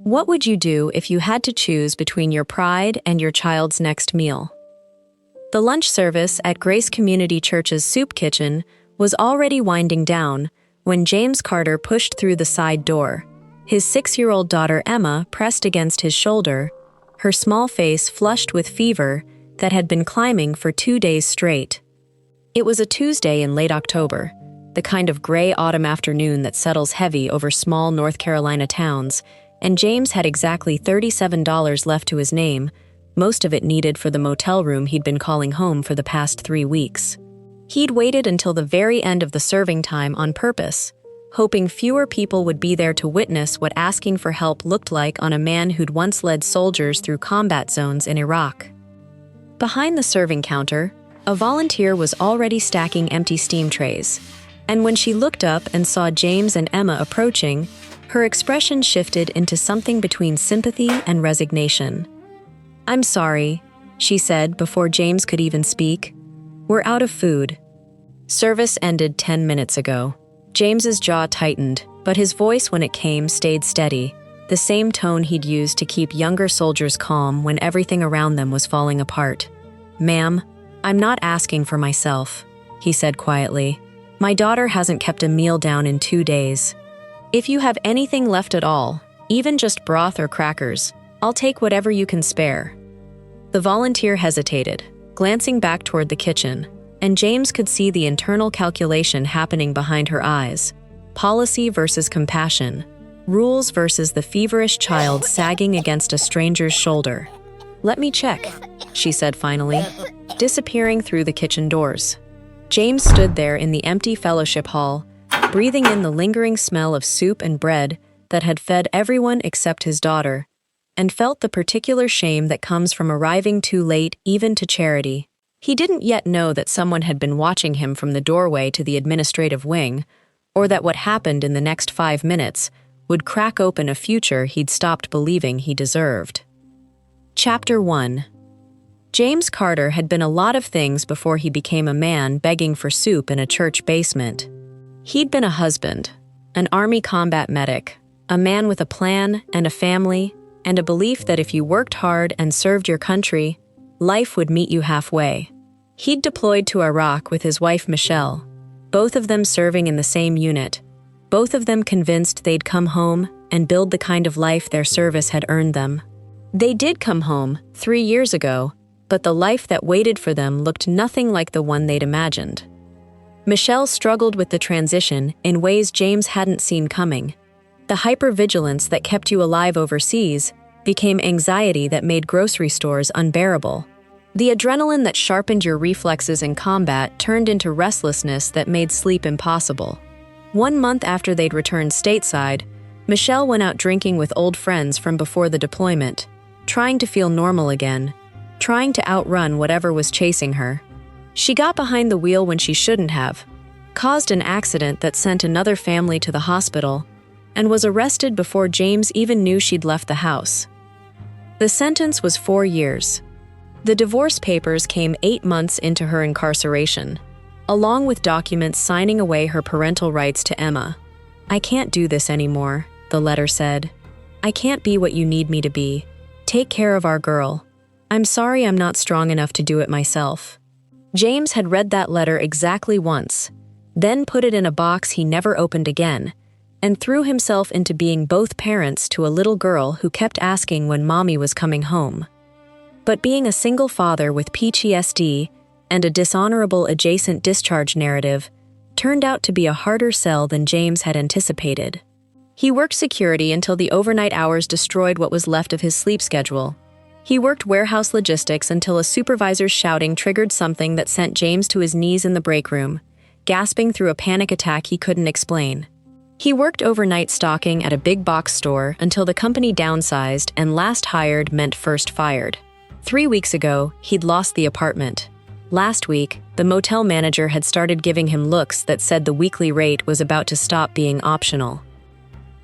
What would you do if you had to choose between your pride and your child's next meal? The lunch service at Grace Community Church's soup kitchen was already winding down when James Carter pushed through the side door. His 6-year-old daughter Emma pressed against his shoulder, her small face flushed with fever that had been climbing for 2 days straight. It was a Tuesday in late October, the kind of gray autumn afternoon that settles heavy over small North Carolina towns, and James had exactly $37 left to his name, most of it needed for the motel room he'd been calling home for the past 3 weeks. He'd waited until the very end of the serving time on purpose, hoping fewer people would be there to witness what asking for help looked like on a man who'd once led soldiers through combat zones in Iraq. Behind the serving counter, a volunteer was already stacking empty steam trays, and when she looked up and saw James and Emma approaching, her expression shifted into something between sympathy and resignation. "I'm sorry," she said before James could even speak. "We're out of food." Service ended 10 minutes ago. James's jaw tightened, but his voice when it came stayed steady, the same tone he'd used to keep younger soldiers calm when everything around them was falling apart. "Ma'am, I'm not asking for myself," he said quietly. "My daughter hasn't kept a meal down in 2 days. If you have anything left at all, even just broth or crackers, I'll take whatever you can spare." The volunteer hesitated, glancing back toward the kitchen, and James could see the internal calculation happening behind her eyes. Policy versus compassion. Rules versus the feverish child sagging against a stranger's shoulder. "Let me check," she said finally, disappearing through the kitchen doors. James stood there in the empty fellowship hall, breathing in the lingering smell of soup and bread that had fed everyone except his daughter, and felt the particular shame that comes from arriving too late even to charity. He didn't yet know that someone had been watching him from the doorway to the administrative wing, or that what happened in the next 5 minutes would crack open a future he'd stopped believing he deserved. Chapter 1. James Carter had been a lot of things before he became a man begging for soup in a church basement. He'd been a husband, an Army combat medic, a man with a plan and a family, and a belief that if you worked hard and served your country, life would meet you halfway. He'd deployed to Iraq with his wife Michelle, both of them serving in the same unit, both of them convinced they'd come home and build the kind of life their service had earned them. They did come home 3 years ago, but the life that waited for them looked nothing like the one they'd imagined. Michelle struggled with the transition in ways James hadn't seen coming. The hypervigilance that kept you alive overseas became anxiety that made grocery stores unbearable. The adrenaline that sharpened your reflexes in combat turned into restlessness that made sleep impossible. 1 month after they'd returned stateside, Michelle went out drinking with old friends from before the deployment, trying to feel normal again, trying to outrun whatever was chasing her. She got behind the wheel when she shouldn't have, caused an accident that sent another family to the hospital, and was arrested before James even knew she'd left the house. The sentence was 4 years. The divorce papers came 8 months into her incarceration, along with documents signing away her parental rights to Emma. "I can't do this anymore," the letter said. "I can't be what you need me to be. Take care of our girl. I'm sorry I'm not strong enough to do it myself." James had read that letter exactly once, then put it in a box he never opened again, and threw himself into being both parents to a little girl who kept asking when mommy was coming home. But being a single father with PTSD and a dishonorable adjacent discharge narrative turned out to be a harder sell than James had anticipated. He worked security until the overnight hours destroyed what was left of his sleep schedule. He worked warehouse logistics until a supervisor's shouting triggered something that sent James to his knees in the break room, gasping through a panic attack he couldn't explain. He worked overnight stocking at a big box store until the company downsized and last hired meant first fired. 3 weeks ago, he'd lost the apartment. Last week, the motel manager had started giving him looks that said the weekly rate was about to stop being optional.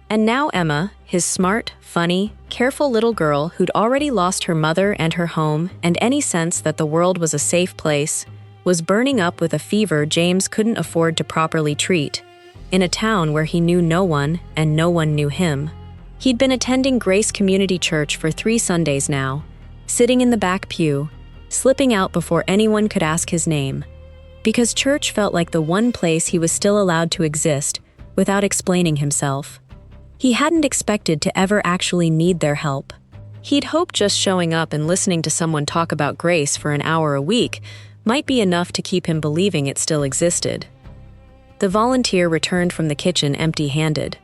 And now Emma, his smart, funny, careful little girl who'd already lost her mother and her home and any sense that the world was a safe place, was burning up with a fever James couldn't afford to properly treat, in a town where he knew no one and no one knew him. He'd been attending Grace Community Church for 3 Sundays now, sitting in the back pew, slipping out before anyone could ask his name. Because church felt like the one place he was still allowed to exist without explaining himself. He hadn't expected to ever actually need their help. He'd hoped just showing up and listening to someone talk about grace for an hour a week might be enough to keep him believing it still existed. The volunteer returned from the kitchen empty-handed.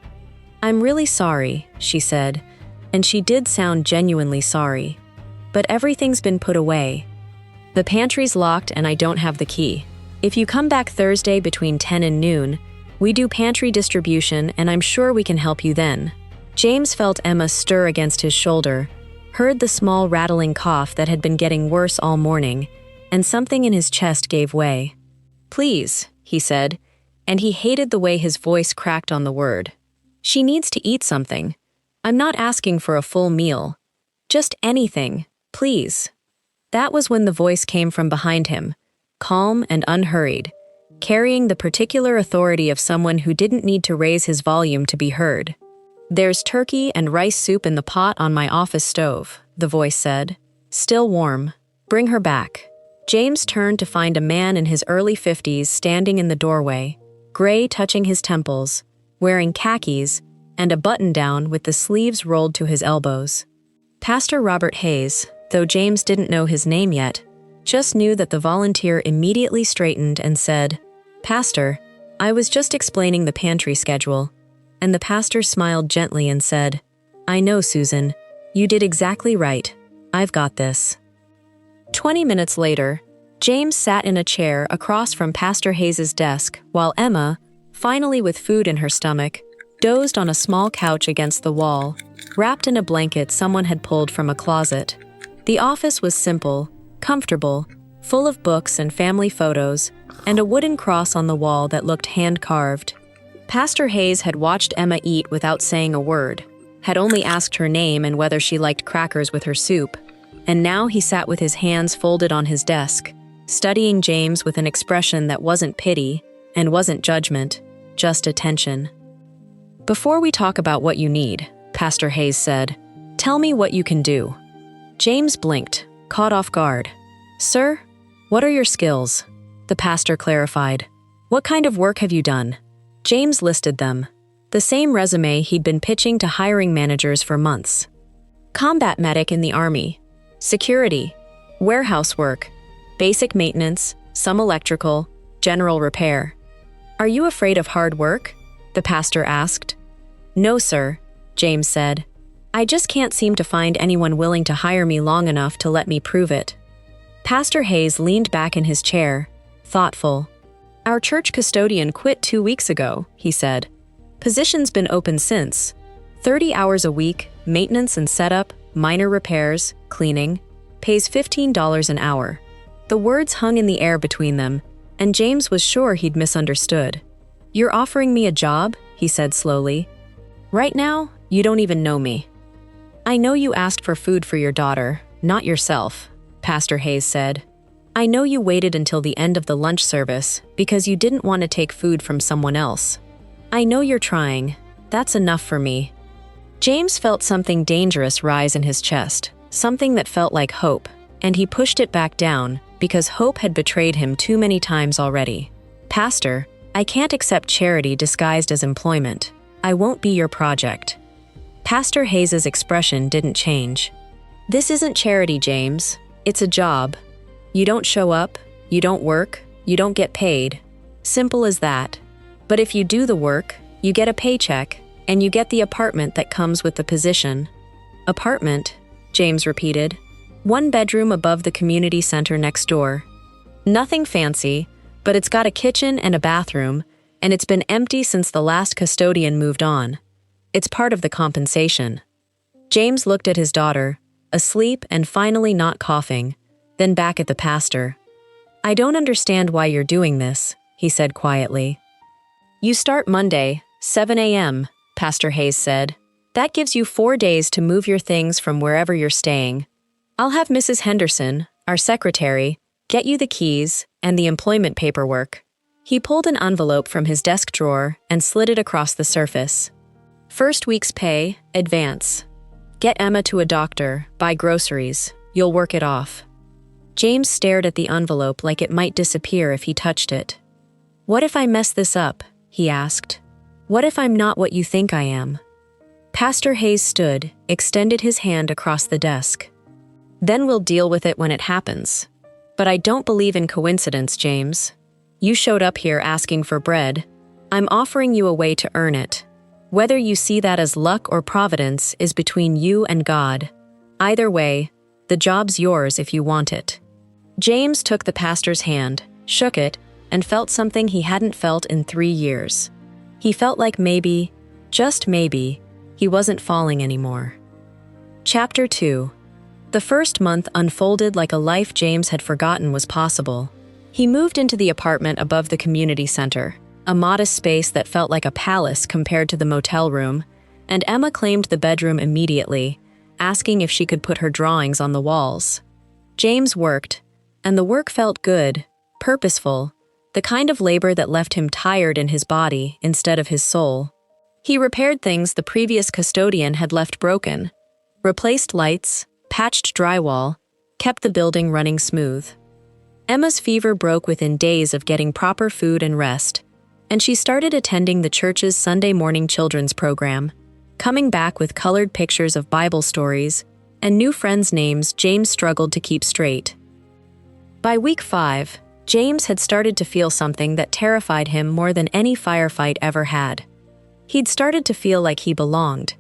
"I'm really sorry," she said, and she did sound genuinely sorry. "But everything's been put away. The pantry's locked and I don't have the key. If you come back Thursday between 10 and noon, we do pantry distribution and I'm sure we can help you then." James felt Emma stir against his shoulder, heard the small rattling cough that had been getting worse all morning, and something in his chest gave way. "Please," he said, and he hated the way his voice cracked on the word. "She needs to eat something. I'm not asking for a full meal. Just anything, please." That was when the voice came from behind him, calm and unhurried, carrying the particular authority of someone who didn't need to raise his volume to be heard. "There's turkey and rice soup in the pot on my office stove," the voice said. "Still warm. Bring her back." James turned to find a man in his early 50s standing in the doorway, gray touching his temples, wearing khakis, and a button-down with the sleeves rolled to his elbows. Pastor Robert Hayes, though James didn't know his name yet, just knew that the volunteer immediately straightened and said, "Pastor, I was just explaining the pantry schedule." And the pastor smiled gently and said, "I know, Susan. You did exactly right. I've got this." 20 minutes later, James sat in a chair across from Pastor Hayes' desk while Emma, finally with food in her stomach, dozed on a small couch against the wall, wrapped in a blanket someone had pulled from a closet. The office was simple, comfortable, full of books and family photos, and a wooden cross on the wall that looked hand-carved. Pastor Hayes had watched Emma eat without saying a word, had only asked her name and whether she liked crackers with her soup, and now he sat with his hands folded on his desk, studying James with an expression that wasn't pity and wasn't judgment, just attention. "Before we talk about what you need," Pastor Hayes said, "tell me what you can do." James blinked, caught off guard. "Sir, what are your skills?" The pastor clarified. "What kind of work have you done?" James listed them, the same resume he'd been pitching to hiring managers for months. Combat medic in the Army, security, warehouse work, basic maintenance, some electrical, general repair. "Are you afraid of hard work?" the pastor asked. "No, sir," James said. "I just can't seem to find anyone willing to hire me long enough to let me prove it." Pastor Hayes leaned back in his chair, thoughtful. "Our church custodian quit 2 weeks ago," he said. "Position's been open since. 30 hours a week, maintenance and setup, minor repairs, cleaning, pays $15 an hour." The words hung in the air between them, and James was sure he'd misunderstood. "You're offering me a job?" he said slowly. "Right now, you don't even know me." "I know you asked for food for your daughter, not yourself," Pastor Hayes said. "I know you waited until the end of the lunch service because you didn't want to take food from someone else. I know you're trying. That's enough for me." James felt something dangerous rise in his chest, something that felt like hope, and he pushed it back down because hope had betrayed him too many times already. "Pastor, I can't accept charity disguised as employment. I won't be your project." Pastor Hayes' expression didn't change. "This isn't charity, James. It's a job. You don't show up, you don't work, you don't get paid. Simple as that. But if you do the work, you get a paycheck, and you get the apartment that comes with the position." "Apartment?" James repeated. "1 bedroom above the community center next door. Nothing fancy, but it's got a kitchen and a bathroom, and it's been empty since the last custodian moved on. It's part of the compensation." James looked at his daughter, asleep and finally not coughing, then back at the pastor. "I don't understand why you're doing this," he said quietly. "You start Monday, 7 a.m., Pastor Hayes said. "That gives you 4 days to move your things from wherever you're staying. I'll have Mrs. Henderson, our secretary, get you the keys and the employment paperwork." He pulled an envelope from his desk drawer and slid it across the surface. First week's pay, advance. Get Emma to a doctor, buy groceries. You'll work it off. James stared at the envelope like it might disappear if he touched it. What if I mess this up? He asked. What if I'm not what you think I am? Pastor Hayes stood, extended his hand across the desk. Then we'll deal with it when it happens. But I don't believe in coincidence, James. You showed up here asking for bread. I'm offering you a way to earn it. Whether you see that as luck or providence is between you and God. Either way, the job's yours if you want it. James took the pastor's hand, shook it, and felt something he hadn't felt in 3 years. He felt like maybe, just maybe, he wasn't falling anymore. Chapter 2. The first month unfolded like a life James had forgotten was possible. He moved into the apartment above the community center, a modest space that felt like a palace compared to the motel room, and Emma claimed the bedroom immediately, asking if she could put her drawings on the walls. James worked, and the work felt good, purposeful, the kind of labor that left him tired in his body instead of his soul. He repaired things the previous custodian had left broken, replaced lights, patched drywall, kept the building running smooth. Emma's fever broke within days of getting proper food and rest, and she started attending the church's Sunday morning children's program, coming back with colored pictures of Bible stories and new friends' names James struggled to keep straight. By week 5, James had started to feel something that terrified him more than any firefight ever had. He'd started to feel like he belonged.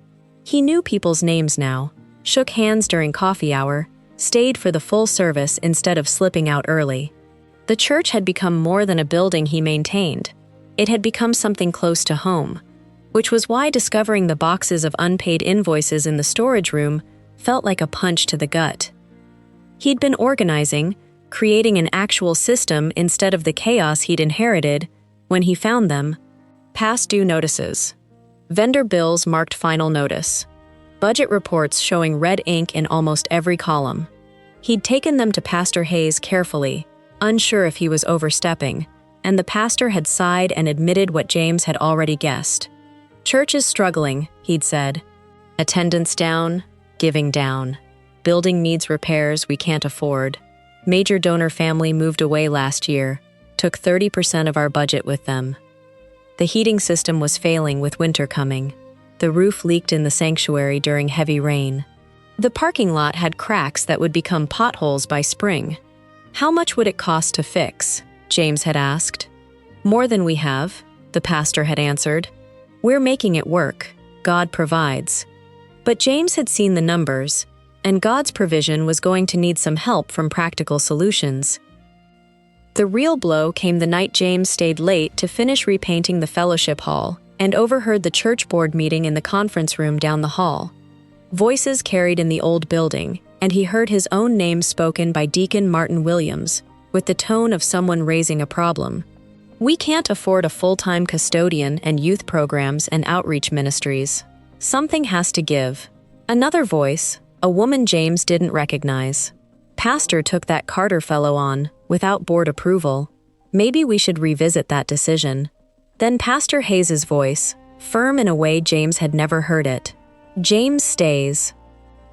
He knew people's names now, shook hands during coffee hour, stayed for the full service instead of slipping out early. The church had become more than a building he maintained. It had become something close to home, which was why discovering the boxes of unpaid invoices in the storage room felt like a punch to the gut. He'd been organizing, creating an actual system instead of the chaos he'd inherited, when he found them. Past due notices. Vendor bills marked final notice. Budget reports showing red ink in almost every column. He'd taken them to Pastor Hayes carefully, unsure if he was overstepping, and the pastor had sighed and admitted what James had already guessed. Church is struggling, he'd said. Attendance down, giving down. Building needs repairs we can't afford. Major donor family moved away last year, took 30% of our budget with them. The heating system was failing with winter coming. The roof leaked in the sanctuary during heavy rain. The parking lot had cracks that would become potholes by spring. How much would it cost to fix? James had asked. More than we have, the pastor had answered. We're making it work. God provides. But James had seen the numbers, and God's provision was going to need some help from practical solutions. The real blow came the night James stayed late to finish repainting the fellowship hall and overheard the church board meeting in the conference room down the hall. Voices carried in the old building, and he heard his own name spoken by Deacon Martin Williams, with the tone of someone raising a problem. We can't afford a full-time custodian and youth programs and outreach ministries. Something has to give. Another voice, a woman James didn't recognize. Pastor took that Carter fellow on, without board approval. Maybe we should revisit that decision. Then Pastor Hayes's voice, firm in a way James had never heard it. James stays.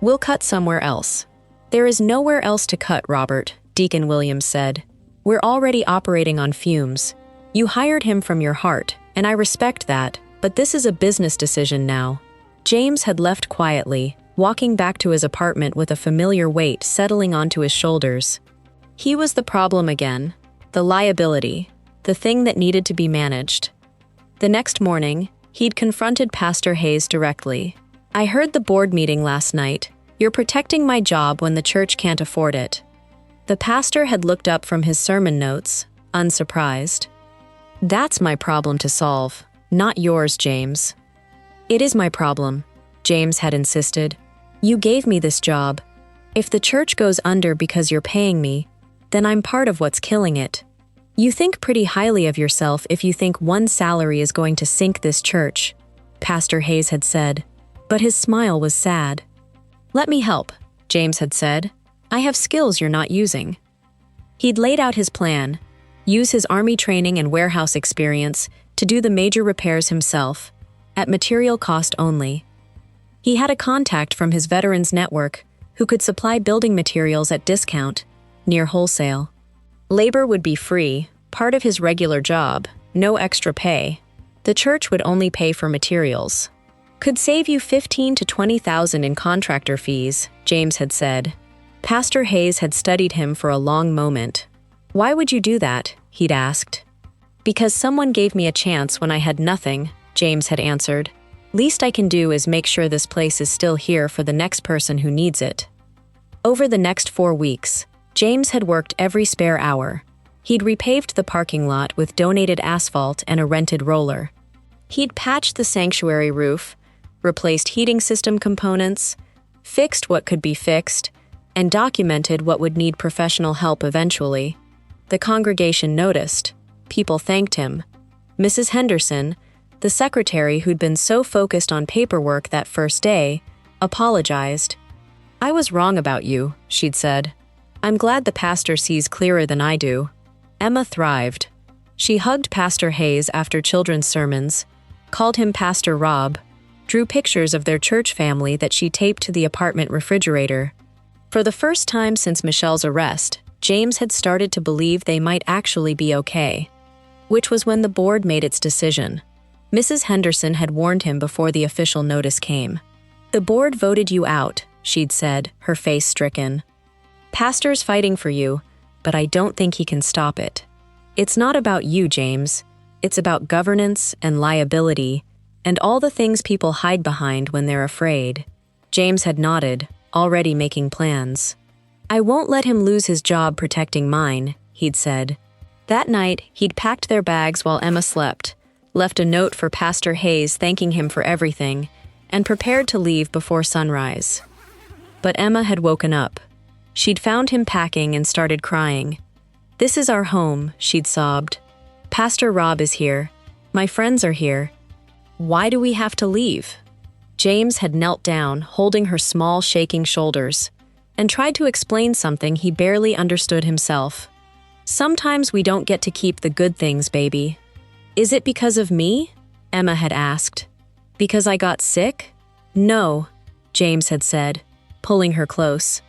We'll cut somewhere else. There is nowhere else to cut, Robert, Deacon Williams said. We're already operating on fumes. You hired him from your heart, and I respect that, but this is a business decision now. James had left quietly, walking back to his apartment with a familiar weight settling onto his shoulders. He was the problem again, the liability, the thing that needed to be managed. The next morning, he'd confronted Pastor Hayes directly. I heard the board meeting last night. You're protecting my job when the church can't afford it. The pastor had looked up from his sermon notes, unsurprised. That's my problem to solve, not yours, James. It is my problem, James had insisted. You gave me this job. If the church goes under because you're paying me, then I'm part of what's killing it. You think pretty highly of yourself if you think one salary is going to sink this church, Pastor Hayes had said, but his smile was sad. Let me help, James had said. I have skills you're not using. He'd laid out his plan, use his army training and warehouse experience to do the major repairs himself, at material cost only. He had a contact from his veterans network who could supply building materials at discount, near wholesale. Labor would be free, part of his regular job, no extra pay. The church would only pay for materials. Could save you $15,000 to $20,000 in contractor fees, James had said. Pastor Hayes had studied him for a long moment. Why would you do that? He'd asked. Because someone gave me a chance when I had nothing, James had answered. Least I can do is make sure this place is still here for the next person who needs it. Over the next 4 weeks, James had worked every spare hour. He'd repaved the parking lot with donated asphalt and a rented roller. He'd patched the sanctuary roof, replaced heating system components, fixed what could be fixed, and documented what would need professional help eventually. The congregation noticed. People thanked him. Mrs. Henderson, the secretary who'd been so focused on paperwork that first day, apologized. "I was wrong about you," she'd said. "I'm glad the pastor sees clearer than I do." Emma thrived. She hugged Pastor Hayes after children's sermons, called him Pastor Rob, drew pictures of their church family that she taped to the apartment refrigerator. For the first time since Michelle's arrest, James had started to believe they might actually be okay. Which was when the board made its decision. Mrs. Henderson had warned him before the official notice came. "The board voted you out," she'd said, her face stricken. "Pastor's fighting for you, but I don't think he can stop it. It's not about you, James. It's about governance and liability, and all the things people hide behind when they're afraid." James had nodded, already making plans. "I won't let him lose his job protecting mine," he'd said. That night, he'd packed their bags while Emma slept, left a note for Pastor Hayes thanking him for everything, and prepared to leave before sunrise. But Emma had woken up. She'd found him packing and started crying. "This is our home," she'd sobbed. "Pastor Rob is here. My friends are here. Why do we have to leave?" James had knelt down, holding her small, shaking shoulders, and tried to explain something he barely understood himself. "Sometimes we don't get to keep the good things, baby." "Is it because of me?" Emma had asked. "Because I got sick?" "No," James had said, pulling her close.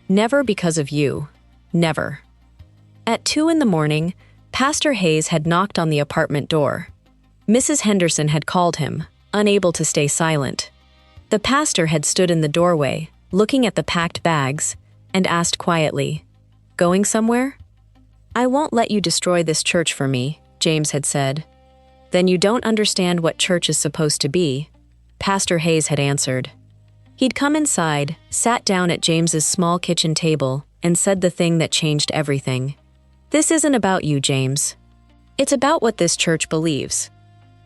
"Never because of you. Never." At 2 a.m, Pastor Hayes had knocked on the apartment door. Mrs. Henderson had called him, unable to stay silent. The pastor had stood in the doorway, looking at the packed bags, and asked quietly, "Going somewhere?" "I won't let you destroy this church for me," James had said. "Then you don't understand what church is supposed to be," Pastor Hayes had answered. He'd come inside, sat down at James's small kitchen table, and said the thing that changed everything. "This isn't about you, James. It's about what this church believes.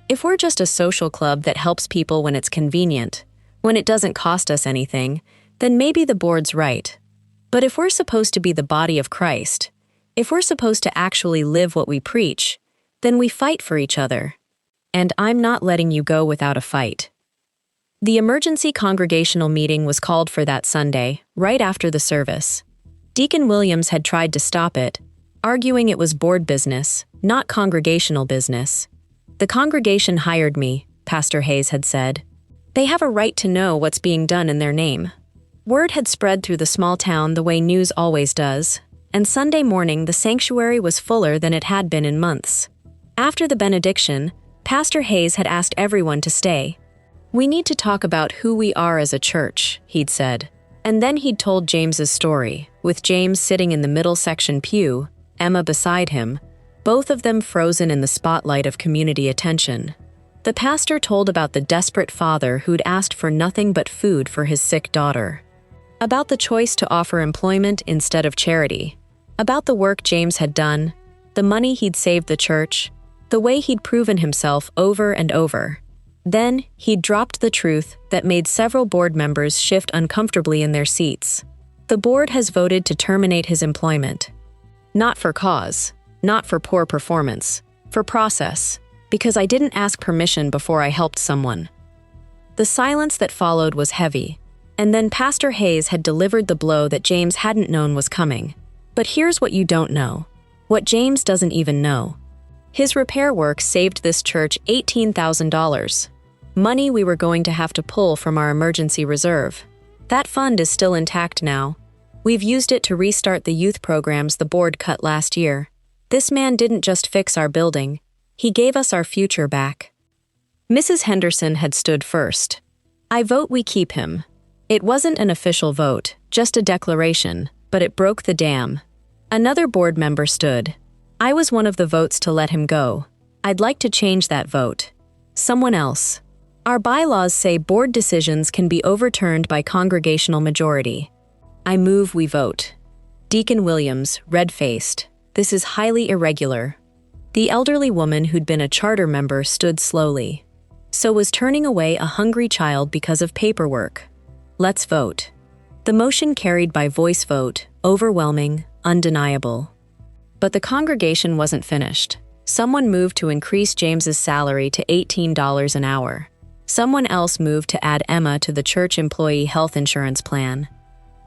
If we're just a social club that helps people when it's convenient, when it doesn't cost us anything, then maybe the board's right. But if we're supposed to be the body of Christ, if we're supposed to actually live what we preach, then we fight for each other. And I'm not letting you go without a fight." The emergency congregational meeting was called for that Sunday, right after the service. Deacon Williams had tried to stop it, arguing it was board business, not congregational business. "The congregation hired me," Pastor Hayes had said. "They have a right to know what's being done in their name." Word had spread through the small town the way news always does, and Sunday morning the sanctuary was fuller than it had been in months. After the benediction, Pastor Hayes had asked everyone to stay. "We need to talk about who we are as a church," he'd said. And then he'd told James's story, with James sitting in the middle section pew, Emma beside him, both of them frozen in the spotlight of community attention. The pastor told about the desperate father who'd asked for nothing but food for his sick daughter. About the choice to offer employment instead of charity. About the work James had done, the money he'd saved the church, the way he'd proven himself over and over. Then, he'd dropped the truth that made several board members shift uncomfortably in their seats. "The board has voted to terminate his employment. Not for cause, not for poor performance, for process, because I didn't ask permission before I helped someone." The silence that followed was heavy, and then Pastor Hayes had delivered the blow that James hadn't known was coming. But here's what you don't know. What James doesn't even know. His repair work saved this church $18,000. Money we were going to have to pull from our emergency reserve. That fund is still intact now. We've used it to restart the youth programs the board cut last year. This man didn't just fix our building, he gave us our future back. Mrs. Henderson had stood first. I vote we keep him. It wasn't an official vote, just a declaration, but it broke the dam. Another board member stood. I was one of the votes to let him go. I'd like to change that vote. Someone else. Our bylaws say board decisions can be overturned by congregational majority. I move we vote. Deacon Williams, red-faced. This is highly irregular. The elderly woman who'd been a charter member stood slowly. So was turning away a hungry child because of paperwork. Let's vote. The motion carried by voice vote, overwhelming, undeniable. But the congregation wasn't finished. Someone moved to increase James's salary to $18 an hour. Someone else moved to add Emma to the church employee health insurance plan.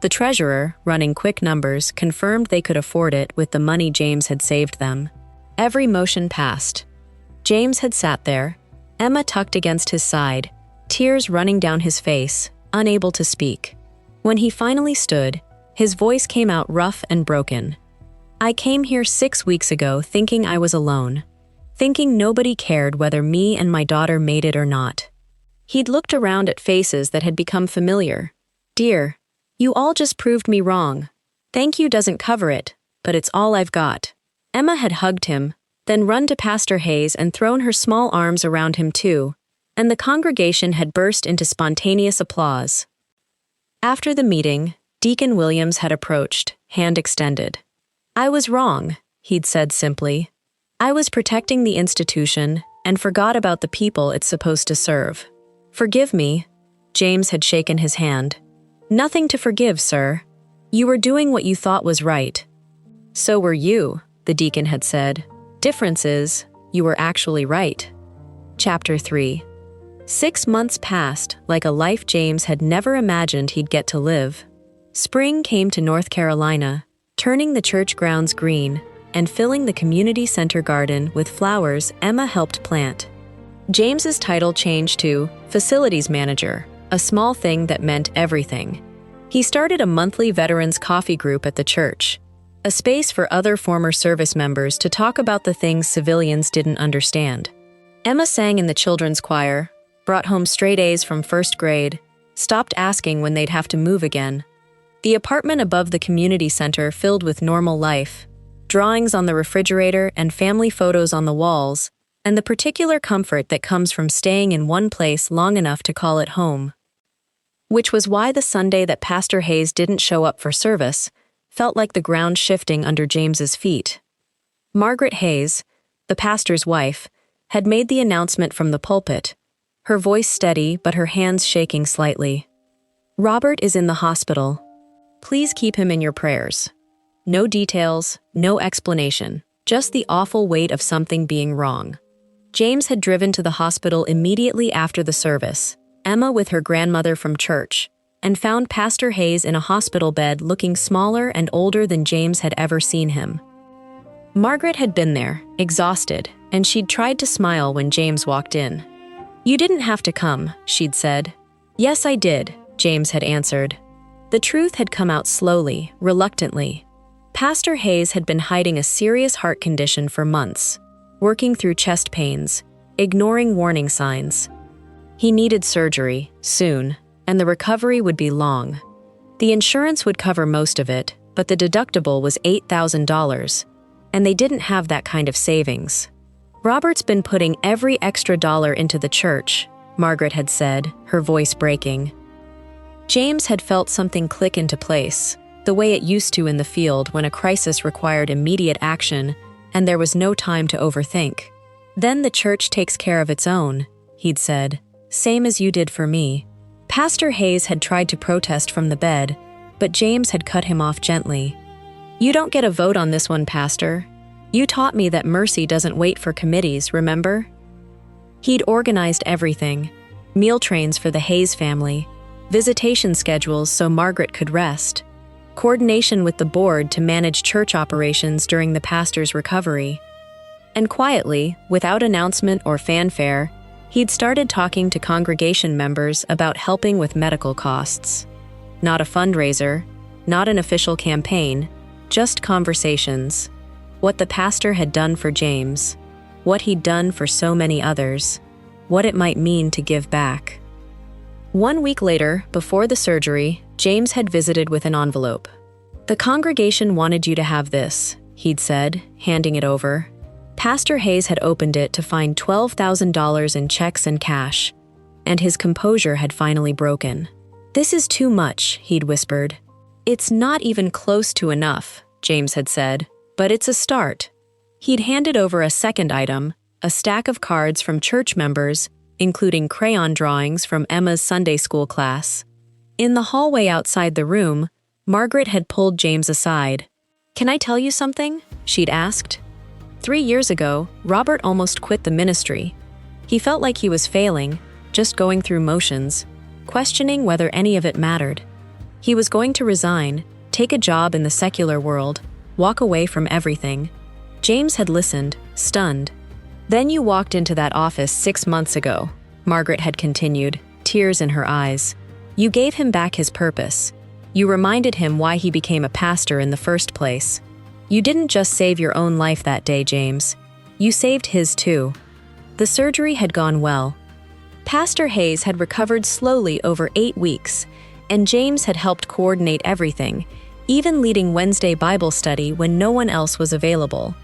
The treasurer, running quick numbers, confirmed they could afford it with the money James had saved them. Every motion passed. James had sat there, Emma tucked against his side, tears running down his face, unable to speak. When he finally stood, his voice came out rough and broken. I came here 6 weeks ago thinking I was alone, thinking nobody cared whether me and my daughter made it or not. He'd looked around at faces that had become familiar. Dear, you all just proved me wrong. Thank you doesn't cover it, but it's all I've got. Emma had hugged him, then run to Pastor Hayes and thrown her small arms around him too, and the congregation had burst into spontaneous applause. After the meeting, Deacon Williams had approached, hand extended. I was wrong, he'd said simply. I was protecting the institution and forgot about the people it's supposed to serve. Forgive me. James had shaken his hand. Nothing to forgive, sir. You were doing what you thought was right. So were you, the deacon had said. Difference is, you were actually right. Chapter 3. 6 months passed like a life James had never imagined he'd get to live. Spring came to North Carolina, turning the church grounds green and filling the community center garden with flowers Emma helped plant. James's title changed to Facilities Manager, a small thing that meant everything. He started a monthly veterans coffee group at the church, a space for other former service members to talk about the things civilians didn't understand. Emma sang in the children's choir, brought home straight A's from first grade, stopped asking when they'd have to move again. The apartment above the community center filled with normal life, drawings on the refrigerator and family photos on the walls, and the particular comfort that comes from staying in one place long enough to call it home. Which was why the Sunday that Pastor Hayes didn't show up for service felt like the ground shifting under James's feet. Margaret Hayes, the pastor's wife, had made the announcement from the pulpit, her voice steady but her hands shaking slightly. Robert is in the hospital. Please keep him in your prayers. No details, no explanation, just the awful weight of something being wrong. James had driven to the hospital immediately after the service, Emma with her grandmother from church, and found Pastor Hayes in a hospital bed looking smaller and older than James had ever seen him. Margaret had been there, exhausted, and she'd tried to smile when James walked in. You didn't have to come, she'd said. Yes, I did, James had answered. The truth had come out slowly, reluctantly. Pastor Hayes had been hiding a serious heart condition for months, working through chest pains, ignoring warning signs. He needed surgery, soon, and the recovery would be long. The insurance would cover most of it, but the deductible was $8,000, and they didn't have that kind of savings. Robert's been putting every extra dollar into the church, Margaret had said, her voice breaking. James had felt something click into place, the way it used to in the field when a crisis required immediate action and there was no time to overthink. Then the church takes care of its own, he'd said, same as you did for me. Pastor Hayes had tried to protest from the bed, but James had cut him off gently. You don't get a vote on this one, Pastor. You taught me that mercy doesn't wait for committees, remember? He'd organized everything, meal trains for the Hayes family, visitation schedules so Margaret could rest, coordination with the board to manage church operations during the pastor's recovery. And quietly, without announcement or fanfare, He'd started talking to congregation members about helping with medical costs. Not a fundraiser, not an official campaign, just conversations. What the pastor had done for James, what he'd done for so many others, what it might mean to give back. 1 week later, before the surgery, James had visited with an envelope. "The congregation wanted you to have this," he'd said, handing it over. Pastor Hayes had opened it to find $12,000 in checks and cash, and his composure had finally broken. "This is too much," he'd whispered. "It's not even close to enough," James had said, "but it's a start." He'd handed over a second item, a stack of cards from church members, including crayon drawings from Emma's Sunday school class. In the hallway outside the room, Margaret had pulled James aside. "Can I tell you something?" she'd asked. 3 years ago, Robert almost quit the ministry. He felt like he was failing, just going through motions, questioning whether any of it mattered. He was going to resign, take a job in the secular world, walk away from everything. James had listened, stunned. "Then you walked into that office 6 months ago," Margaret had continued, tears in her eyes. "You gave him back his purpose. You reminded him why he became a pastor in the first place. You didn't just save your own life that day, James. You saved his too." The surgery had gone well. Pastor Hayes had recovered slowly over 8 weeks, and James had helped coordinate everything, even leading Wednesday Bible study when no one else was available.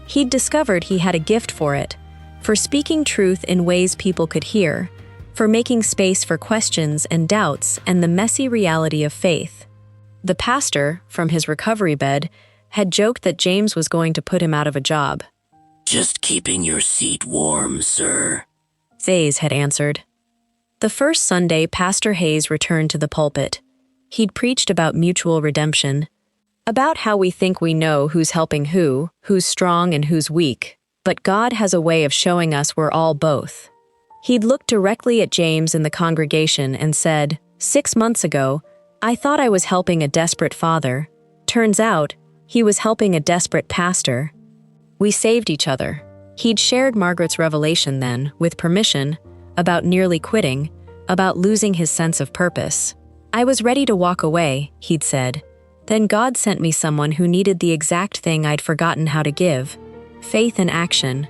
He'd discovered he had a gift for it, for speaking truth in ways people could hear, for making space for questions and doubts and the messy reality of faith. The pastor, from his recovery bed, had joked that James was going to put him out of a job. "Just keeping your seat warm, sir," Hayes had answered. The first Sunday Pastor Hayes returned to the pulpit. He'd preached about mutual redemption, about how we think we know who's helping who's strong and who's weak, but God has a way of showing us we're all both. He'd looked directly at James in the congregation and said, "6 months ago, I thought I was helping a desperate father. Turns out, he was helping a desperate pastor. We saved each other." He'd shared Margaret's revelation then, with permission, about nearly quitting, about losing his sense of purpose. "I was ready to walk away," he'd said. "Then God sent me someone who needed the exact thing I'd forgotten how to give: faith in action."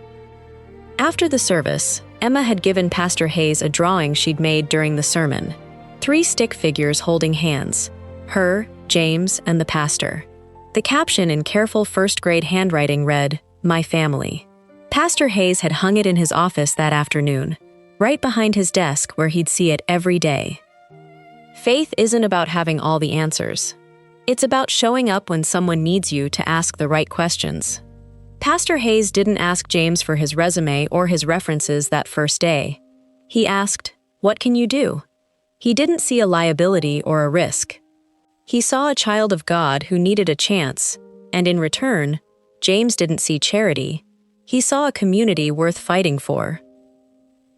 After the service, Emma had given Pastor Hayes a drawing she'd made during the sermon. 3 stick figures holding hands: her, James, and the pastor. The caption in careful first-grade handwriting read, "My family." Pastor Hayes had hung it in his office that afternoon, right behind his desk where he'd see it every day. Faith isn't about having all the answers. It's about showing up when someone needs you to ask the right questions. Pastor Hayes didn't ask James for his resume or his references that first day. He asked, "What can you do?" He didn't see a liability or a risk. He saw a child of God who needed a chance, and in return, James didn't see charity. He saw a community worth fighting for.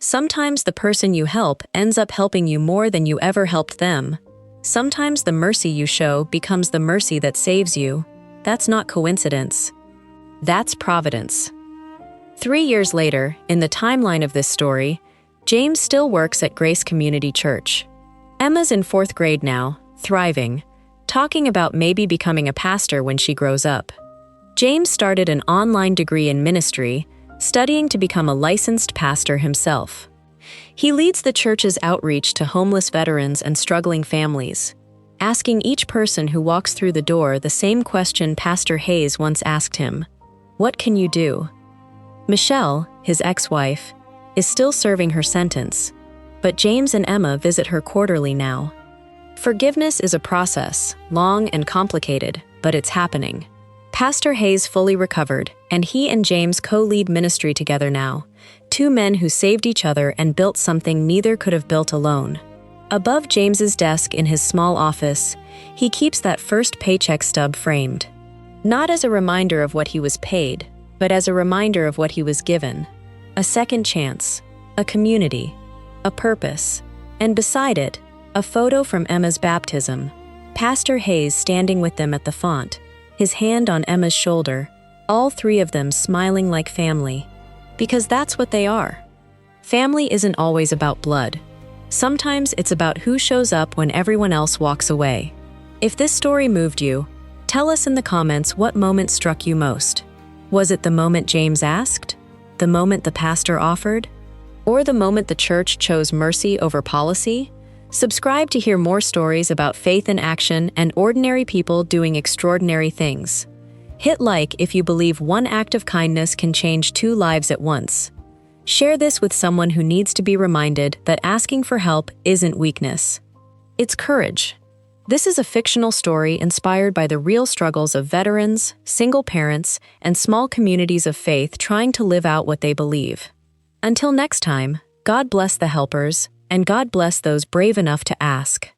Sometimes the person you help ends up helping you more than you ever helped them. Sometimes the mercy you show becomes the mercy that saves you. That's not coincidence. That's providence. 3 years later, in the timeline of this story, James still works at Grace Community Church. Emma's in 4th grade now, thriving, talking about maybe becoming a pastor when she grows up. James started an online degree in ministry, studying to become a licensed pastor himself. He leads the church's outreach to homeless veterans and struggling families, asking each person who walks through the door the same question Pastor Hayes once asked him: "What can you do?" Michelle, his ex-wife, is still serving her sentence, but James and Emma visit her quarterly now. Forgiveness is a process, long and complicated, but it's happening. Pastor Hayes fully recovered, and he and James co-lead ministry together now, 2 men who saved each other and built something neither could have built alone. Above James's desk in his small office, he keeps that first paycheck stub framed. Not as a reminder of what he was paid, but as a reminder of what he was given. A second chance, a community, a purpose, and beside it, a photo from Emma's baptism. Pastor Hayes standing with them at the font, his hand on Emma's shoulder, all 3 of them smiling like family. Because that's what they are. Family isn't always about blood. Sometimes it's about who shows up when everyone else walks away. If this story moved you, tell us in the comments what moment struck you most. Was it the moment James asked? The moment the pastor offered? Or the moment the church chose mercy over policy? Subscribe to hear more stories about faith in action and ordinary people doing extraordinary things. Hit like if you believe one act of kindness can change 2 lives at once. Share this with someone who needs to be reminded that asking for help isn't weakness. It's courage. This is a fictional story inspired by the real struggles of veterans, single parents, and small communities of faith trying to live out what they believe. Until next time, God bless the helpers, and God bless those brave enough to ask.